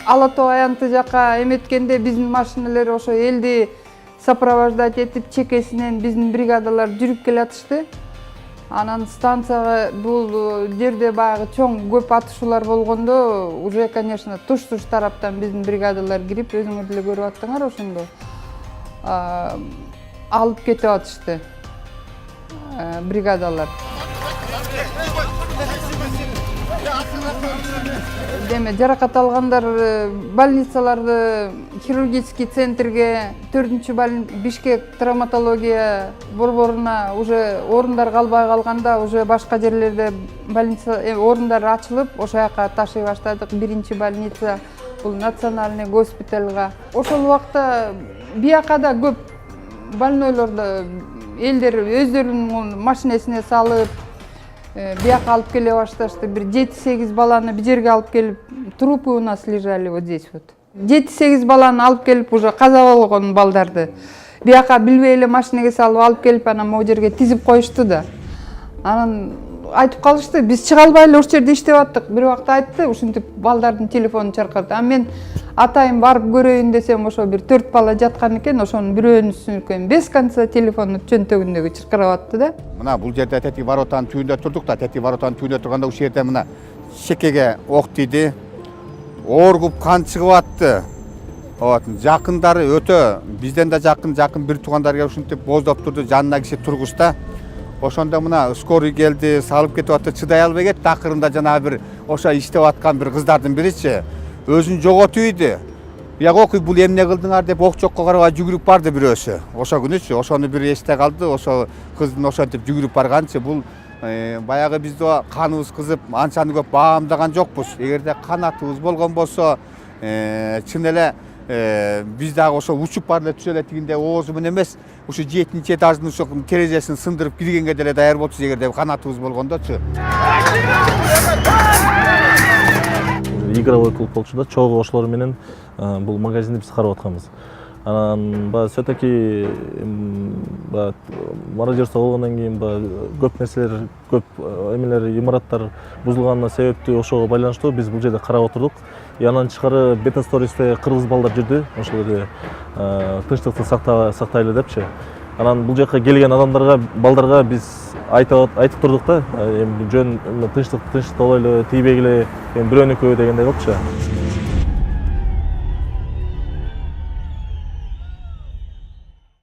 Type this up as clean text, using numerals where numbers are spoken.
Ала Тоо аянты жака эметкенде биздин машиналар ошо элди сопровождать этип чекесинен биздин бригадалар жүрүп келатышты. Анан станцияга бул жерде баягы чоң көп атышуулар болгондо уже, конечно, туш-туш тараптан биздин бригадалар кирип, өзүңөр деле көрүп аттыңар ошондо. Алып кетип атышты бригадалар. Деме жаракат алгандар больницаларды, хирургический центрге, 4-чү Бишкек травматология борборуна уже орундар калбай калганда, уже башка жерлерде больница орундар ачылып, ошол жака ташый баштадык. 1-чи больница бул национальный госпитальга. Ошол убакта бияка да көп больнойлорду элдер өздөрүнүн машинесине салып, бияка алып келе башташты. Бир 7-8 баланы бир жерге алып келип, трупы у нас лежали вот здесь вот. 7-8 баланы алып келип, уже каза болгон балдарды бияка билбей эле машинеге салып алып келип, анан могу жерге тизип коюшту да. Анан айтып калышты, биз чыга албай эле ошол жерде иштеп аттык. Бир убакта айтты, ушинтип балдардын телефонун чаркады. А мен атайын барып көрөйүн десем, ошо бир 4 бала жаткан экен, ошонун бирөөнүн без конца телефону чөнтөгүндөгү чыркырап атты да. Мына бул жерде тети воротанын түбүндө турдук да, тети воротанын түбүндө турганда ушул жерде мына шекеге ок тийди. Оргуп кан чыгып атты. Жакындары өтө, бизден да жакын бир туугандар ушинтип боздоп турду, жанына киши тургузда. Ошондо мына скорый келди, салып кетип атты, чыдай албай кетти. Акырында жана бир ошо иштеп аткан бир кыздардын биричи өзүн жоготуп ийди. Бияк окуй, бул эмне кылдыңар деп окчокко карабай жүгүрүп барды бирөөсү. Ошо күнүчү, ошону бир эсте калды. Ошо кыздын ошентип жүгүрүп барганчы, бул баягы бизде каныбыз кызып, анчаны көп баамдаган жокпуз. Эгерде канатыбыз болгон болсо, чын эле биз дагы ошо учуп бар эле түшө эле тигинде оозу менен эмес, ушу 7-чи этаждын ошо терезесин сындырып киргенге деле даяр болчу, эгерде канатыбыз болгондочу. Игровой клуб болчу да, чогуу ошолор менен бул магазинди биз карап атканбыз. Анан все-таки мародерство болгондон кийин көп нерселер, көп эмелер, имараттар бузулганына себептүү ошого байланыштуу биз бул жерде карап отурдук. Анан тышкары бета стористе кыргыз балдар жүрдү, ошол эле тынчтыкты сактайлы депчи. Анан бул жака келген адамдарга, балдарга биз айтып турдук да, эми жөн тынчтык болойлу, тийбегиле, бирөөнүкү дегендей болчу.